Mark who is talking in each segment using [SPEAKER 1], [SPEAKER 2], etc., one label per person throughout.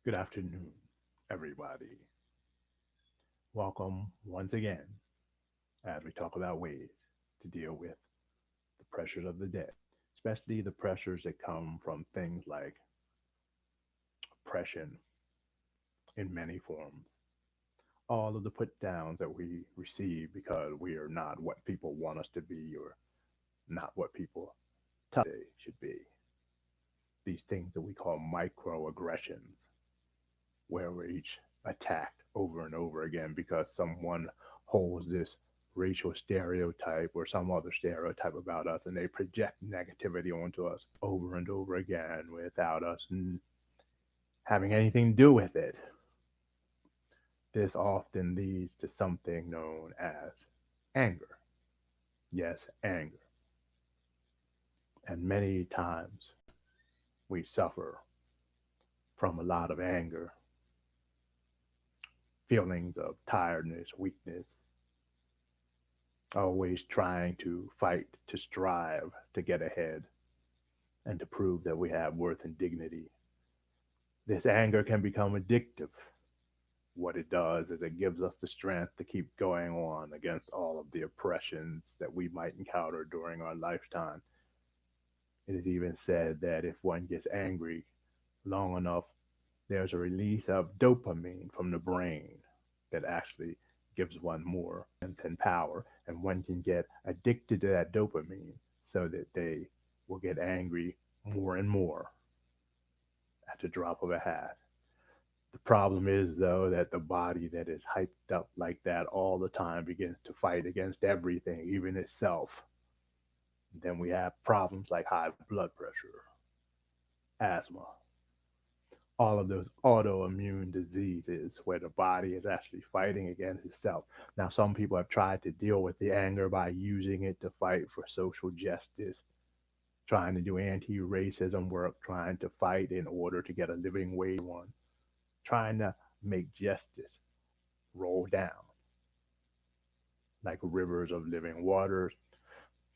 [SPEAKER 1] Good afternoon, everybody. Welcome once again as we talk about ways to deal with the pressures of the day, especially the pressures that come from things like oppression in many forms. All of the put downs that we receive because we are not what people want us to be or not what people tell us they should be. These things that we call microaggressions, where we're each attacked over and over again because someone holds this racial stereotype or some other stereotype about us and they project negativity onto us over and over again without us having anything to do with it. This often leads to something known as anger. Yes, anger. And many times we suffer from a lot of anger, feelings of tiredness, weakness, always trying to fight, to strive, to get ahead, and to prove that we have worth and dignity. This anger can become addictive. What it does is it gives us the strength to keep going on against all of the oppressions that we might encounter during our lifetime. It is even said that if one gets angry long enough, there's a release of dopamine from the brain that actually gives one more strength and power, and one can get addicted to that dopamine so that they will get angry more and more at the drop of a hat. The problem is, though, that the body that is hyped up like that all the time begins to fight against everything, even itself. Then we have problems like high blood pressure, asthma, all of those autoimmune diseases where the body is actually fighting against itself. Now, some people have tried to deal with the anger by using it to fight for social justice, trying to do anti racism work, trying to fight in order to get a living wage one, trying to make justice roll down like rivers of living waters.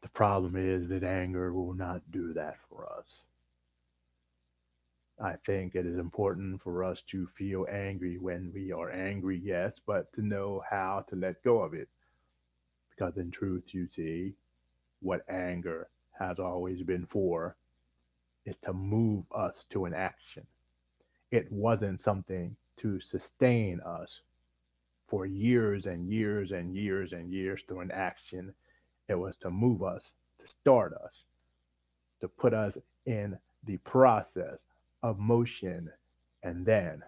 [SPEAKER 1] The problem is that anger will not do that for us. I think it is important for us to feel angry when we are angry, yes, but to know how to let go of it. Because in truth, you see, what anger has always been for is to move us to an action. It wasn't something to sustain us for years and years and years and years through an action. It was to move us, to start us, to put us in the process of motion. And then,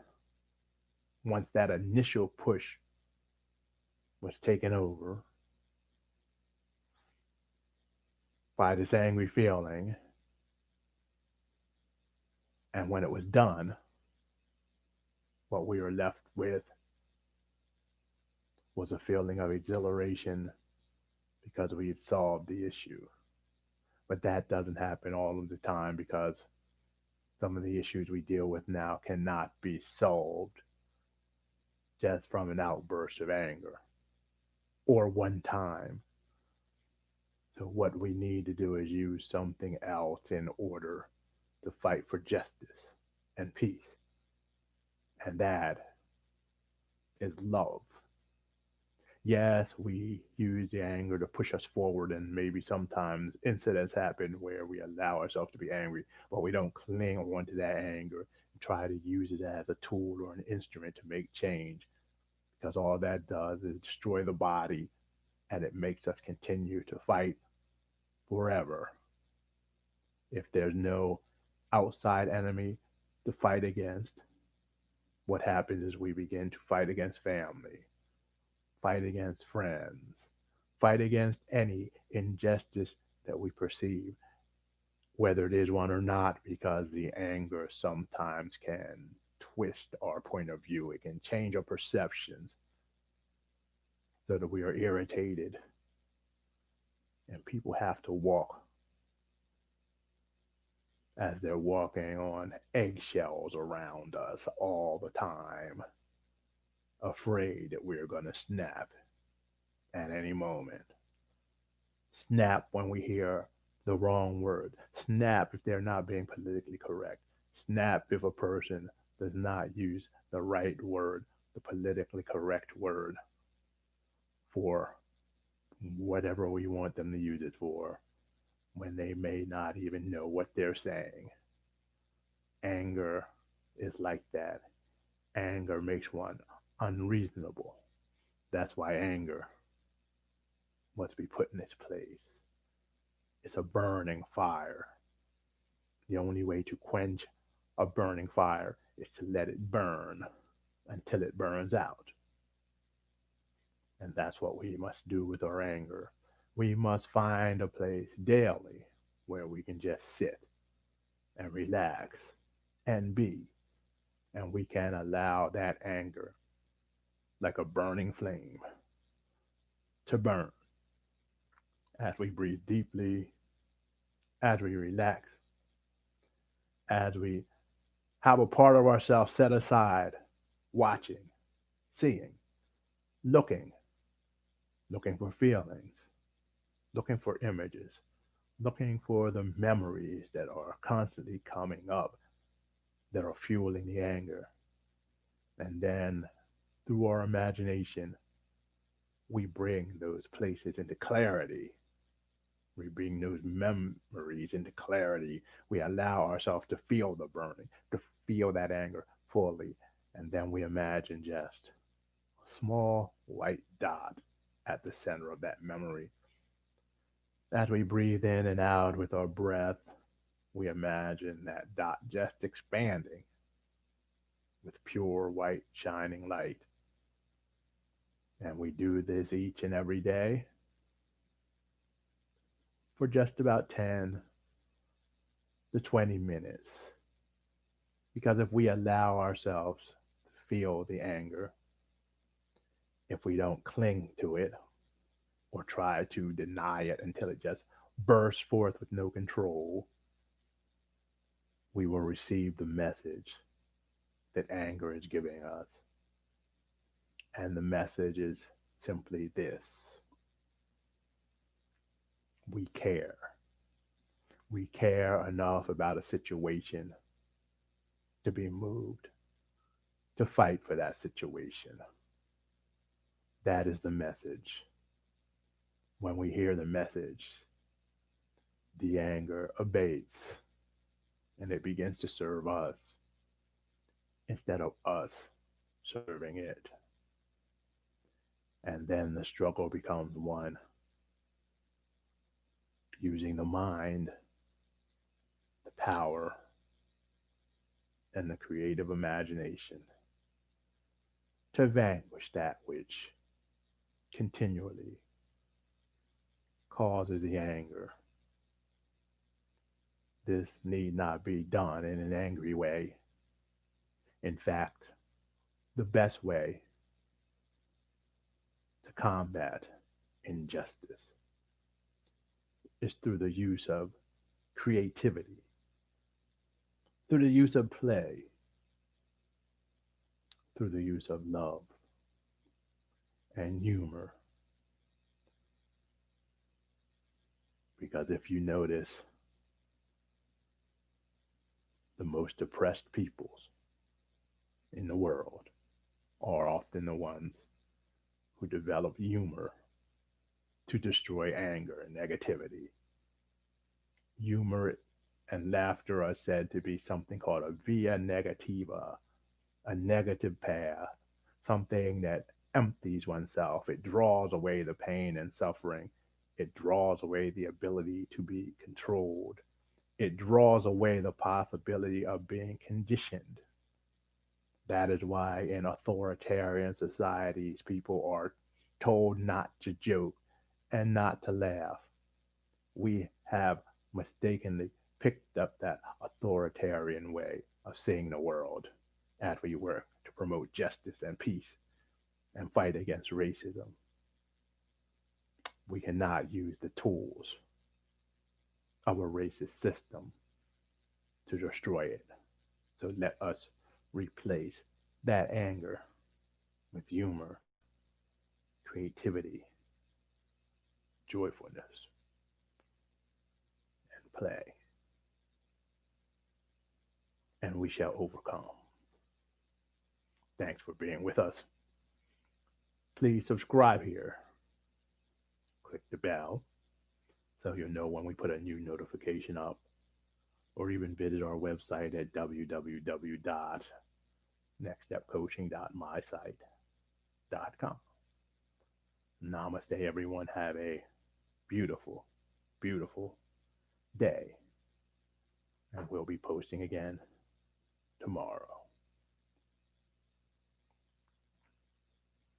[SPEAKER 1] once that initial push was taken over by this angry feeling, and when it was done, what we were left with was a feeling of exhilaration because we had solved the issue. But that doesn't happen all of the time because some of the issues we deal with now cannot be solved just from an outburst of anger or one time. So, what we need to do is use something else in order to fight for justice and peace. And that is love. Yes, we use the anger to push us forward, and maybe sometimes incidents happen where we allow ourselves to be angry, but we don't cling on to that anger and try to use it as a tool or an instrument to make change, because all that does is destroy the body and it makes us continue to fight forever. If there's no outside enemy to fight against, what happens is we begin to fight against family, fight against friends, fight against any injustice that we perceive, whether it is one or not, because the anger sometimes can twist our point of view. It can change our perceptions so that we are irritated, and people have to walk as they're walking on eggshells around us all the time, afraid that we're going to snap at any moment. Snap when we hear the wrong word. Snap if they're not being politically correct. Snap if a person does not use the right word, the politically correct word for whatever we want them to use it for when they may not even know what they're saying. Anger is like that. Anger makes one unreasonable. That's why anger must be put in its place. It's a burning fire. The only way to quench a burning fire is to let it burn until it burns out. And that's what we must do with our anger. We must find a place daily where we can just sit and relax and be. And we can allow that anger, like a burning flame, to burn as we breathe deeply, as we relax, as we have a part of ourselves set aside, watching, seeing, looking, looking for feelings, looking for images, looking for the memories that are constantly coming up that are fueling the anger. And then through our imagination, we bring those places into clarity. We bring those memories into clarity. We allow ourselves to feel the burning, to feel that anger fully. And then we imagine just a small white dot at the center of that memory. As we breathe in and out with our breath, we imagine that dot just expanding with pure white shining light. And we do this each and every day for just about 10 to 20 minutes. Because if we allow ourselves to feel the anger, if we don't cling to it or try to deny it until it just bursts forth with no control, we will receive the message that anger is giving us. And the message is simply this: we care. We care enough about a situation to be moved, to fight for that situation. That is the message. When we hear the message, the anger abates and it begins to serve us instead of us serving it. And then the struggle becomes one using the mind, the power, and the creative imagination to vanquish that which continually causes the anger. This need not be done in an angry way. In fact, the best way to combat injustice is through the use of creativity, through the use of play, through the use of love and humor. Because if you notice, the most oppressed peoples in the world are often the ones who develop humor to destroy anger and negativity. Humor and laughter are said to be something called a via negativa, a negative path, something that empties oneself. It draws away the pain and suffering. It draws away the ability to be controlled. It draws away the possibility of being conditioned. That is why in authoritarian societies, people are told not to joke and not to laugh. We have mistakenly picked up that authoritarian way of seeing the world as we work to promote justice and peace and fight against racism. We cannot use the tools of a racist system to destroy it. So let us replace that anger with humor, creativity, joyfulness, and play, and we shall overcome. Thanks for being with us. Please subscribe here. Click the bell so you'll know when we put a new notification up, or even visit our website at www.nextstepcoaching.mysite.com. Namaste, everyone. Have a beautiful, beautiful day. And we'll be posting again tomorrow.